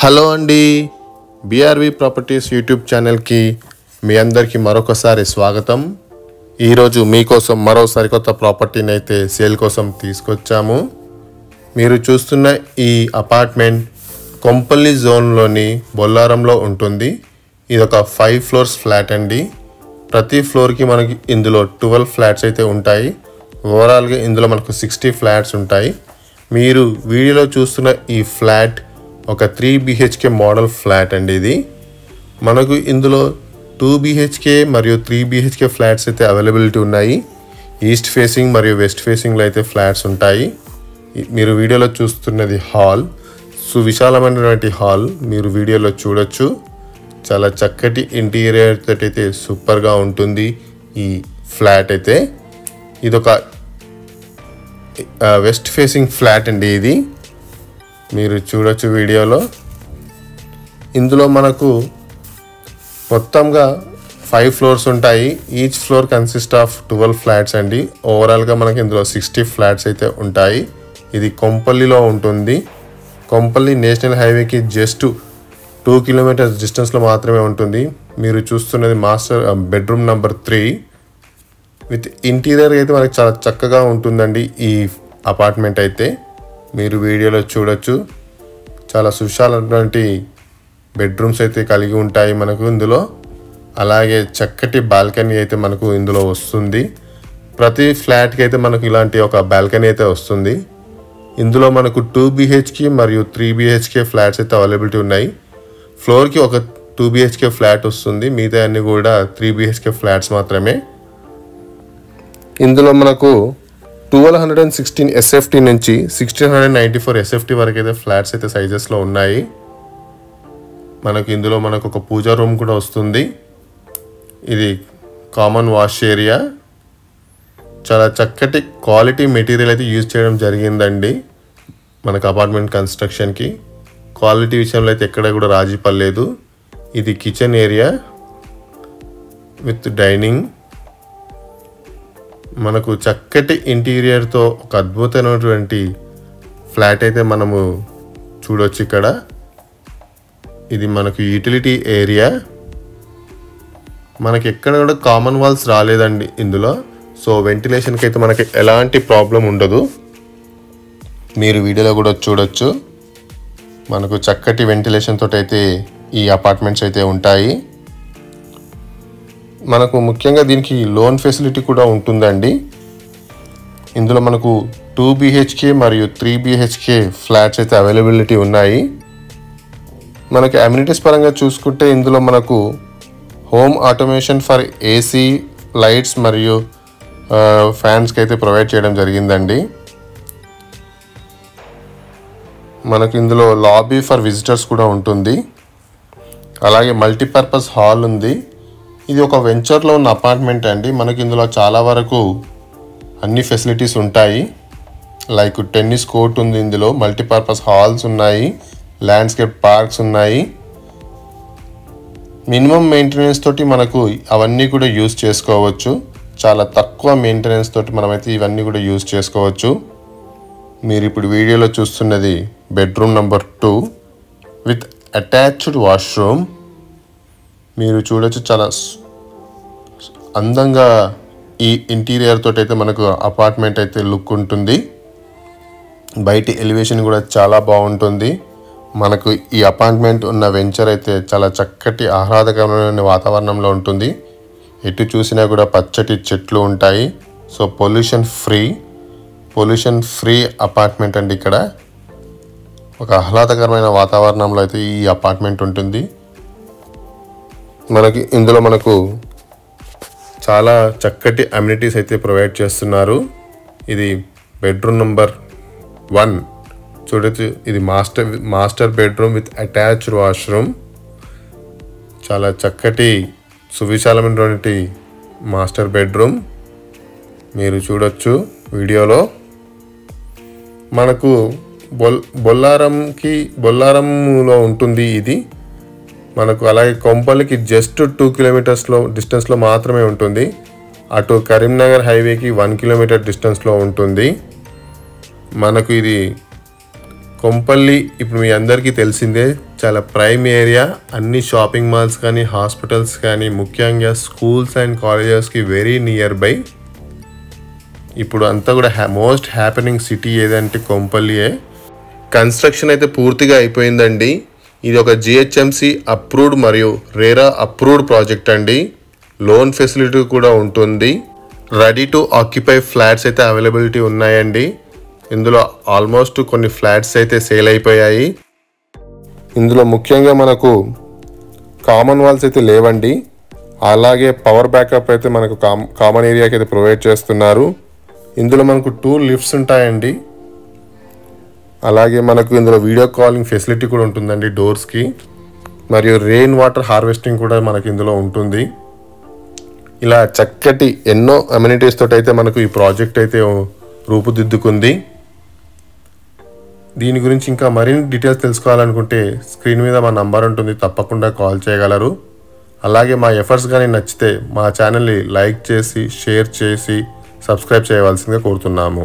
Hello అండి, BR-V properties YouTube ఛానల్కి మీ అందరికీ మరొకసారి స్వాగతం. ఈరోజు మీకోసం మరో సరికొత్త ప్రాపర్టీని అయితే సేల్ కోసం తీసుకొచ్చాము. మీరు చూస్తున్న ఈ అపార్ట్మెంట్ కొంపల్లి జోన్లోని బొల్లారంలో ఉంటుంది. ఇది ఒక 5 ఫ్లోర్స్ ఫ్లాట్ అండి. ప్రతి ఫ్లోర్కి మనకి ఇందులో 12 ఫ్లాట్స్ అయితే ఉంటాయి. ఓవరాల్గా ఇందులో మనకు 60 ఫ్లాట్స్ ఉంటాయి. మీరు వీడియోలో చూస్తున్న ఈ ఫ్లాట్ ఒక 3 BHK మోడల్ ఫ్లాట్ అండి. ఇది మనకు ఇందులో 2 BHK మరియు 3 BHK ఫ్లాట్స్ అయితే అవైలబిలిటీ ఉన్నాయి. ఈస్ట్ ఫేసింగ్ మరియు వెస్ట్ ఫేసింగ్లో అయితే ఫ్లాట్స్ ఉంటాయి. మీరు వీడియోలో చూస్తున్నది హాల్, సువిశాలమైనటువంటి హాల్ మీరు వీడియోలో చూడొచ్చు. చాలా చక్కటి ఇంటీరియర్ తోటి అయితే సూపర్గా ఉంటుంది ఈ ఫ్లాట్ అయితే. ఇదొక వెస్ట్ ఫేసింగ్ ఫ్లాట్ అండి. ఇది మీరు చూడొచ్చు వీడియోలో. ఇందులో మనకు మొత్తంగా 5 ఫ్లోర్స్ ఉంటాయి. Each floor consist of 12 flats అండి. ఓవరాల్గా మనకి ఇందులో 60 ఫ్లాట్స్ అయితే ఉంటాయి. ఇది కొంపల్లిలో ఉంటుంది. కొంపల్లి నేషనల్ హైవేకి జస్ట్ 2 కిలోమీటర్స్ డిస్టెన్స్లో మాత్రమే ఉంటుంది. మీరు చూస్తున్నది master bedroom number 3 with interior అయితే మనకి చాలా చక్కగా ఉంటుందండి. ఈ అపార్ట్మెంట్ అయితే మీరు వీడియోలో చూడొచ్చు. చాలా సుశాలమైనటువంటి బెడ్రూమ్స్ అయితే కలిగి ఉంటాయి మనకు ఇందులో. అలాగే చక్కటి బాల్కనీ అయితే మనకు ఇందులో వస్తుంది. ప్రతి ఫ్లాట్కి అయితే మనకు ఇలాంటి ఒక బాల్కనీ అయితే వస్తుంది. ఇందులో మనకు 2 BHK మరియు 3 BHK ఫ్లాట్స్ అయితే అవైలబిలిటీ ఉన్నాయి. ఫ్లోర్కి ఒక 2 BHK ఫ్లాట్ వస్తుంది. మిగతా అన్ని కూడా 3 BHK ఫ్లాట్స్ మాత్రమే. ఇందులో మనకు 1216 SFT నుంచి 1694 SFT వరకు అయితే ఫ్లాట్స్ అయితే సైజెస్లో ఉన్నాయి. మనకు ఇందులో మనకు ఒక పూజా రూమ్ కూడా వస్తుంది. ఇది కామన్ వాష్ ఏరియా. చాలా చక్కటి క్వాలిటీ మెటీరియల్ అయితే యూజ్ చేయడం జరిగిందండి మనకు అపార్ట్మెంట్ కన్స్ట్రక్షన్కి. క్వాలిటీ విషయంలో అయితే ఎక్కడ కూడా రాజీ పడలేదు. ఇది కిచెన్ ఏరియా విత్ డైనింగ్. మనకు చక్కటి ఇంటీరియర్తో ఒక అద్భుతమైనటువంటి ఫ్లాట్ అయితే మనము చూడొచ్చు ఇక్కడ. ఇది మనకు యూటిలిటీ ఏరియా. మనకి ఎక్కడ కూడా కామన్ వాల్స్ రాలేదండి ఇందులో. సో వెంటిలేషన్కి అయితే మనకి ఎలాంటి ప్రాబ్లం ఉండదు. మీరు వీడియోలో కూడా చూడొచ్చు. మనకు చక్కటి వెంటిలేషన్ తోటి అయితే ఈ అపార్ట్మెంట్స్ అయితే ఉంటాయి. మనకు ముఖ్యంగా దీనికి లోన్ ఫెసిలిటీ కూడా ఉంటుందండి. ఇందులో మనకు 2 BHK మరియు 3 BHK ఫ్లాట్స్ అయితే అవైలబిలిటీ ఉన్నాయి. మనకి అమ్యూనిటీస్ పరంగా చూసుకుంటే ఇందులో మనకు home automation for AC, lights మరియు ఫ్యాన్స్కి అయితే ప్రొవైడ్ చేయడం జరిగిందండి. మనకు ఇందులో లాబీ ఫర్ విజిటర్స్ కూడా ఉంటుంది. అలాగే మల్టీపర్పస్ హాల్ ఉంది. ఇది ఒక వెంచర్లో ఉన్న అపార్ట్మెంట్ అండి. మనకి ఇందులో చాలా వరకు అన్ని ఫెసిలిటీస్ ఉంటాయి. లైక్ టెన్నిస్ కోర్ట్ ఉంది, ఇందులో మల్టీపర్పస్ హాల్స్ ఉన్నాయి, ల్యాండ్స్కేప్ పార్క్స్ ఉన్నాయి. మినిమం మెయింటెనెన్స్ తోటి మనకు అవన్నీ కూడా యూజ్ చేసుకోవచ్చు. చాలా తక్కువ మెయింటెనెన్స్ తోటి మనమైతే ఇవన్నీ కూడా యూజ్ చేసుకోవచ్చు. మీరు ఇప్పుడు వీడియోలో చూస్తున్నది bedroom number 2 with attached washroom. మీరు చూడొచ్చు. చాలా అందంగా ఈ ఇంటీరియర్ తోటి అయితే మనకు అపార్ట్మెంట్ అయితే లుక్ ఉంటుంది. బయటి ఎలివేషన్ కూడా చాలా బాగుంటుంది. మనకు ఈ అపార్ట్మెంట్ ఉన్న వెంచర్ అయితే చాలా చక్కటి ఆహ్లాదకరమైన వాతావరణంలో ఉంటుంది. ఎటు చూసినా కూడా పచ్చటి చెట్లు ఉంటాయి. సో పొల్యూషన్ ఫ్రీ అపార్ట్మెంట్ అండి. ఇక్కడ ఒక ఆహ్లాదకరమైన వాతావరణంలో అయితే ఈ అపార్ట్మెంట్ ఉంటుంది. మనకి ఇందులో మనకు చాలా చక్కటి అమ్యూనిటీస్ అయితే ప్రొవైడ్ చేస్తున్నారు. ఇది బెడ్రూమ్ నెంబర్ 1 చూడొచ్చు. ఇది master bedroom with attached washroom. చాలా చక్కటి సువిశాలమైనటువంటి మాస్టర్ బెడ్రూమ్ మీరు చూడొచ్చు వీడియోలో. మనకు బొల్లారంలో ఉంటుంది ఇది మనకు. అలాగే కొంపల్లికి జస్ట్ 2 కిలోమీటర్స్లో డిస్టెన్స్లో మాత్రమే ఉంటుంది. అటు కరీంనగర్ హైవేకి 1 కిలోమీటర్ డిస్టెన్స్లో ఉంటుంది. మనకు ఇది కొంపల్లి ఇప్పుడు మీ అందరికీ తెలిసిందే, చాలా ప్రైమ్ ఏరియా. అన్ని షాపింగ్ మాల్స్ కానీ హాస్పిటల్స్ కానీ ముఖ్యంగా స్కూల్స్ అండ్ కాలేజెస్కి వెరీ నియర్ బై. ఇప్పుడు అంతా కూడా మోస్ట్ హ్యాపెనింగ్ సిటీ ఏదంటే కొంపల్లియే. కన్స్ట్రక్షన్ అయితే పూర్తిగా అయిపోయిందండి. ఇది ఒక జిహెచ్ఎంసి అప్రూవ్డ్ మరియు రేరా అప్రూవ్డ్ ప్రాజెక్ట్ అండి. లోన్ ఫెసిలిటీ కూడా ఉంటుంది. రెడీ టు ఆక్యుపై ఫ్లాట్స్ అయితే అవైలబిలిటీ ఉన్నాయండి. ఇందులో ఆల్మోస్ట్ కొన్ని ఫ్లాట్స్ అయితే సేల్ అయిపోయాయి. ఇందులో ముఖ్యంగా మనకు కామన్ వాల్స్ అయితే లేవండి. అలాగే పవర్ బ్యాకప్ అయితే మనకు కామన్ ఏరియాకి అయితే ప్రొవైడ్ చేస్తున్నారు. ఇందులో మనకు 2 లిఫ్ట్స్ ఉంటాయండి. అలాగే మనకు ఇందులో వీడియో కాలింగ్ ఫెసిలిటీ కూడా ఉంటుందండి డోర్స్కి. మరియు రెయిన్ వాటర్ హార్వెస్టింగ్ కూడా మనకి ఇందులో ఉంటుంది. ఇలా చక్కటి ఎన్నో అమ్యూనిటీస్ తోటి అయితే మనకు ఈ ప్రాజెక్ట్ అయితే రూపుదిద్దుకుంది. దీని గురించి ఇంకా మరిన్ని డీటెయిల్స్ తెలుసుకోవాలనుకుంటే స్క్రీన్ మీద మా నంబర్ ఉంటుంది, తప్పకుండా కాల్ చేయగలరు. అలాగే మా ఎఫర్ట్స్ కానీ నచ్చితే మా ఛానల్ని లైక్ చేసి షేర్ చేసి సబ్స్క్రైబ్ చేయవలసిందిగా కోరుతున్నాము.